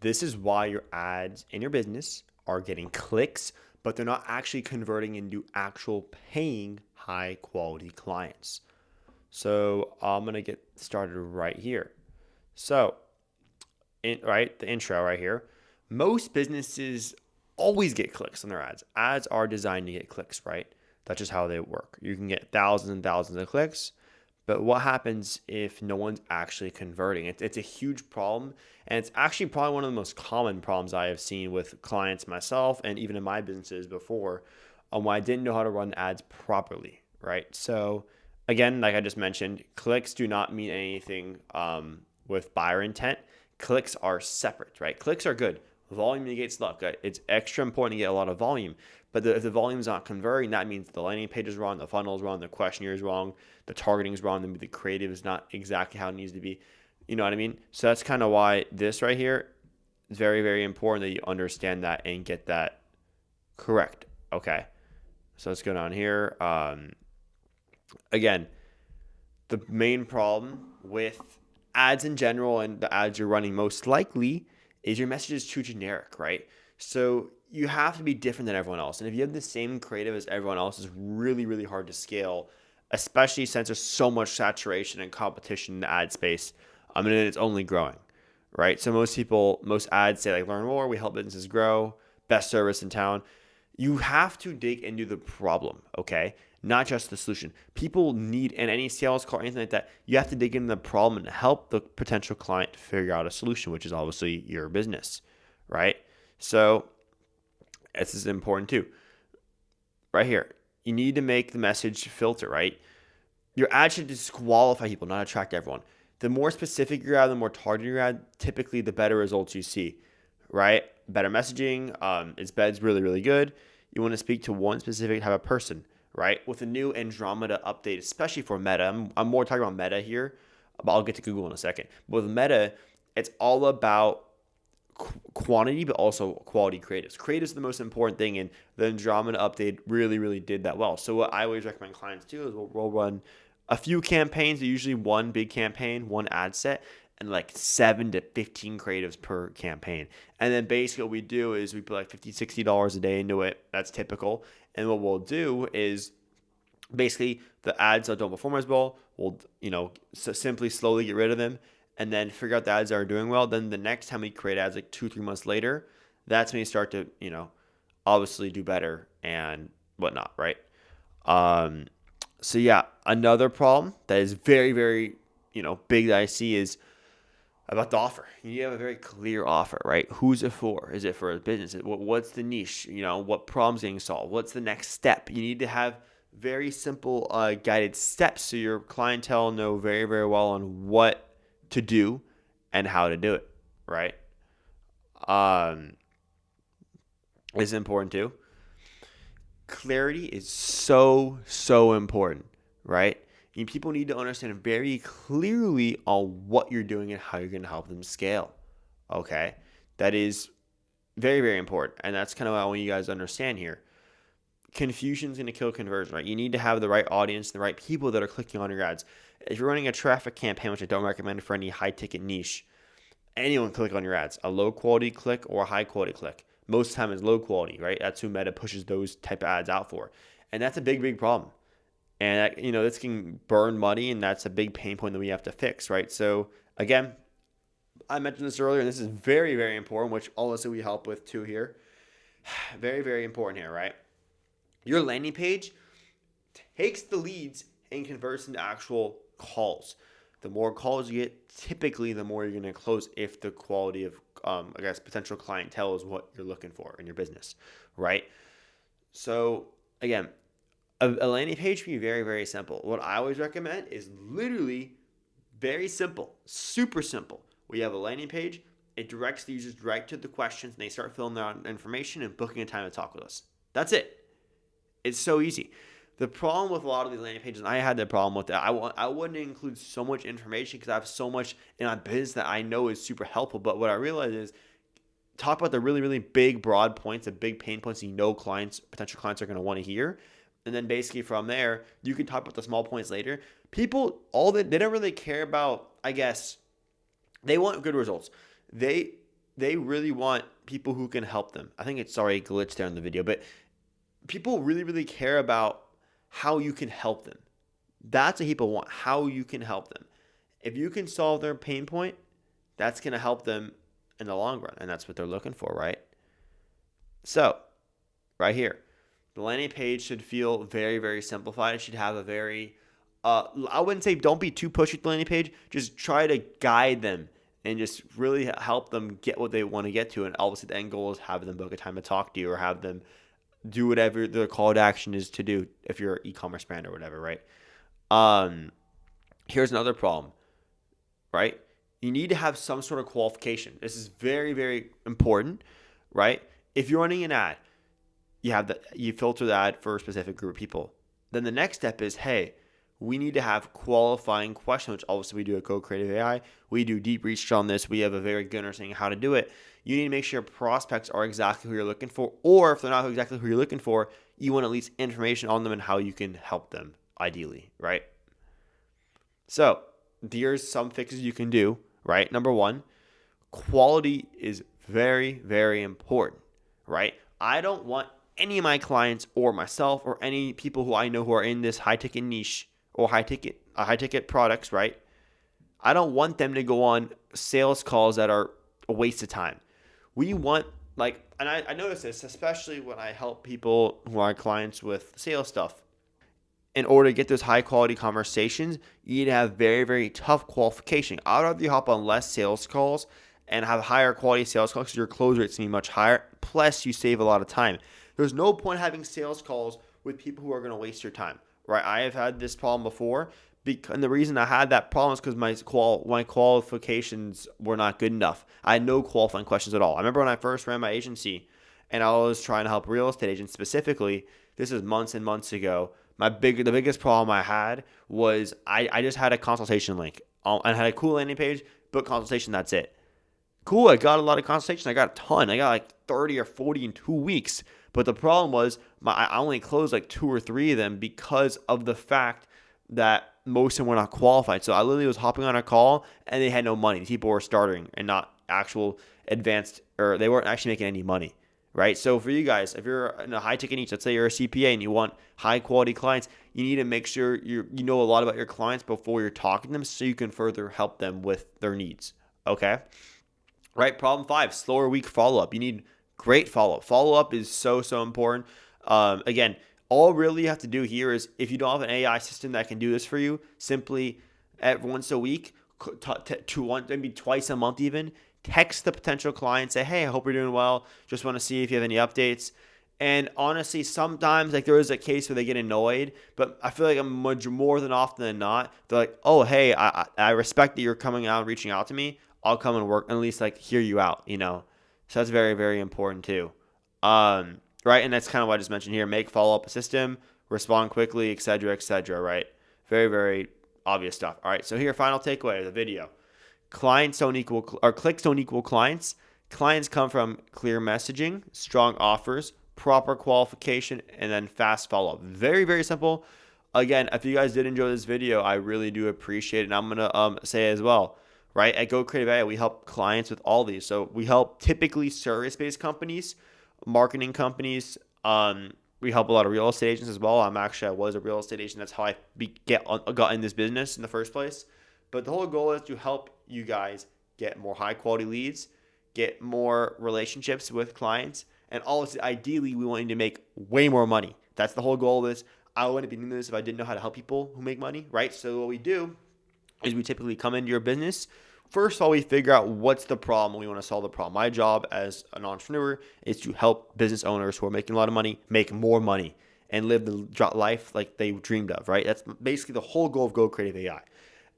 This is why your ads in your business are getting clicks, but they're not actually converting into actual paying high quality clients. So I'm going to get started right here. So, the intro right here. Most businesses always get clicks on their ads. Ads are designed to get clicks, right? That's just how they work. You can get thousands and thousands of clicks, but what happens if no one's actually converting? It's a huge problem, and it's actually probably one of the most common problems I have seen with clients myself and even in my businesses before, when I didn't know how to run ads properly, right? So, again, like I just mentioned, clicks do not mean anything with buyer intent. Clicks are separate, right? Clicks are good. Volume negates luck. It's extra important to get a lot of volume. But if the volume is not converting, that means the landing page is wrong, the funnel is wrong, the questionnaire is wrong, the targeting is wrong, the creative is not exactly how it needs to be. You know what I mean? So that's kind of why this right here is very, very important that you understand that and get that correct. Okay. So let's go down here. Again, the main problem with ads in general and the ads you're running most likely is your message is too generic, right? So you have to be different than everyone else. And if you have the same creative as everyone else, it's really, really hard to scale, especially since there's so much saturation and competition in the ad space. I mean, it's only growing, right? So most ads say like learn more, we help businesses grow, best service in town. You have to dig into the problem, okay? Not just the solution. People need, in any sales call or anything like that, you have to dig into the problem and help the potential client figure out a solution, which is obviously your business, right? So this is important too. Right here, you need to make the message filter, right? Your ad should disqualify people, not attract everyone. The more specific your ad, the more targeted your ad, typically the better results you see, right? Better messaging, it's really, really good. You want to speak to one specific type of person, right? With a new Andromeda update, especially for Meta, I'm more talking about Meta here, but I'll get to Google in a second. But with Meta, it's all about quantity, but also quality creatives. Creatives are the most important thing, and the Andromeda update really, really did that well. So what I always recommend clients do is we'll run a few campaigns, usually one big campaign, one ad set, and like 7 to 15 creatives per campaign. And then basically what we do is we put like $50, $60 a day into it. That's typical. And what we'll do is basically the ads that don't perform as well, we'll simply slowly get rid of them and then figure out the ads that are doing well. Then the next time we create ads like 2-3 months later, that's when you start to obviously do better and whatnot, right? So yeah, another problem that is very, very big that I see is about the offer. You have a very clear offer, right? Who's it for? Is it for a business? What's the niche? What problems getting solved? What's the next step? You need to have very simple guided steps so your clientele know very, very well on what to do and how to do it, right? It's important too. Clarity is so, so important, right? And people need to understand very clearly on what you're doing and how you're going to help them scale. Okay. That is very, very important. And that's kind of what I want you guys to understand here. Confusion is going to kill conversion, right? You need to have the right audience, the right people that are clicking on your ads. If you're running a traffic campaign, which I don't recommend for any high ticket niche, anyone can click on your ads, a low quality click or a high quality click. Most of the time it's low quality, right? That's who Meta pushes those type of ads out for. And that's a big, big problem. And that, this can burn money, and that's a big pain point that we have to fix, right? So again, I mentioned this earlier, and this is very, very important, which also we help with too here. Very, very important here, right? Your landing page takes the leads and converts into actual calls. The more calls you get, typically the more you're going to close if the quality of, potential clientele is what you're looking for in your business, right? So again, a landing page can be very, very simple. What I always recommend is literally very simple, super simple. We have a landing page. It directs the users direct to the questions, and they start filling their information and booking a time to talk with us. That's it. It's so easy. The problem with a lot of these landing pages, and I had that problem with that, I wouldn't include so much information because I have so much in my business that I know is super helpful. But what I realized is talk about the really, really big, broad points, the big pain points potential clients are going to want to hear. And then basically from there, you can talk about the small points later. People, they don't really care about, they want good results. They they really want people who can help them. I think it's already glitched there in the video, but people really, really care about how you can help them. That's what people want, how you can help them. If you can solve their pain point, that's going to help them in the long run. And that's what they're looking for, right? So, right here, the landing page should feel very, very simplified. It should have a very, I wouldn't say don't be too pushy with the landing page. Just try to guide them and just really help them get what they want to get to. And obviously, the end goal is have them book a time to talk to you or have them do whatever the call to action is to do if you're an e-commerce brand or whatever, right? Here's another problem, right? You need to have some sort of qualification. This is very, very important, right? If you're running an ad, you filter the ad for a specific group of people. Then the next step is, hey, we need to have qualifying questions, which obviously we do at Go Creative AI. We do deep research on this. We have a very good understanding of how to do it. You need to make sure prospects are exactly who you're looking for, or if they're not exactly who you're looking for, you want at least information on them and how you can help them, ideally, right? So here's some fixes you can do, right? Number one, quality is very, very important, right? I don't want any of my clients or myself or any people who I know who are in this high ticket niche or high ticket products, right? I don't want them to go on sales calls that are a waste of time. We want and I notice this, especially when I help people who are clients with sales stuff. In order to get those high quality conversations, you need to have very, very tough qualification. I'd rather you hop on less sales calls and have higher quality sales calls because your close rate's gonna be much higher. Plus, you save a lot of time. There's no point having sales calls with people who are gonna waste your time, right? I have had this problem before, and the reason I had that problem is because my qualifications were not good enough. I had no qualifying questions at all. I remember when I first ran my agency, and I was trying to help real estate agents specifically. This is months and months ago. The biggest problem I had was I just had a consultation link. I had a cool landing page, book consultation, that's it. Cool, I got a lot of consultation. I got a ton. I got like 30 or 40 in 2 weeks. But the problem was I only closed like 2 or 3 of them because of the fact that most of them were not qualified. So I literally was hopping on a call and they had no money. People were starting and not actual advanced, or they weren't actually making any money. Right? So for you guys, if you're in a high ticket niche, let's say you're a CPA and you want high quality clients, you need to make sure you know a lot about your clients before you're talking to them so you can further help them with their needs. Okay? Right? Problem 5, slower weak follow-up. You need great follow-up. Follow-up is so, so important. Again, all really you have to do here is if you don't have an AI system that can do this for you, simply at once a week, maybe twice a month even, text the potential client, say, hey, I hope you're doing well. Just want to see if you have any updates. And honestly, sometimes there is a case where they get annoyed, but I feel like I'm much more than often than not, they're like, oh, hey, I respect that you're coming out and reaching out to me. I'll come and work and at least hear you out, So that's very, very important too. Right. And that's kind of what I just mentioned here. Make follow up a system, respond quickly, et cetera, right? Very, very obvious stuff. All right. So here, final takeaway of the video. Clicks don't equal clients. Clients come from clear messaging, strong offers, proper qualification, and then fast follow-up. Very, very simple. Again, if you guys did enjoy this video, I really do appreciate it. And I'm going to say as well, right? At Go Creative AI, we help clients with all these. So we help typically service-based companies, marketing companies. We help a lot of real estate agents as well. I was a real estate agent. That's how I got in this business in the first place. But the whole goal is to help you guys get more high quality leads, get more relationships with clients, and also ideally we want you to make way more money. That's the whole goal of this. I wouldn't be doing this if I didn't know how to help people who make money, right? So what we do is we typically come into your business. First of all, we figure out what's the problem. We want to solve the problem. My job as an entrepreneur is to help business owners who are making a lot of money make more money and live the life like they dreamed of, right? That's basically the whole goal of Go Creative AI.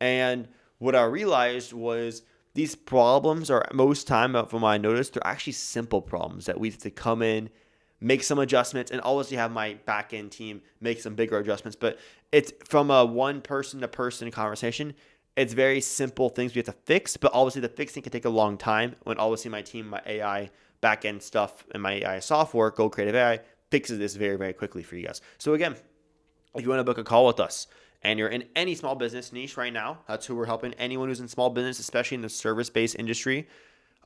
And what I realized was these problems are most time, from what I noticed, they're actually simple problems that we have to come in, make some adjustments, and obviously have my back end team make some bigger adjustments. But it's from a one person to person conversation. It's very simple things we have to fix, but obviously the fixing can take a long time when obviously my team, my AI back end stuff, and my AI software, Go Creative AI, fixes this very, very quickly for you guys. So again, if you want to book a call with us, and you're in any small business niche right now, that's who we're helping. Anyone who's in small business, especially in the service-based industry,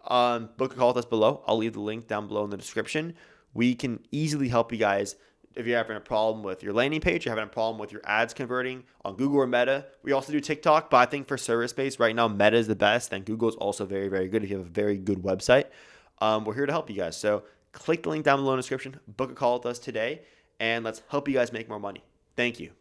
book a call with us below. I'll leave the link down below in the description. We can easily help you guys if you're having a problem with your landing page, you're having a problem with your ads converting on Google or Meta. We also do TikTok, but I think for service-based right now, Meta is the best, and Google is also very, very good if you have a very good website. We're here to help you guys. So click the link down below in the description, book a call with us today, and let's help you guys make more money. Thank you.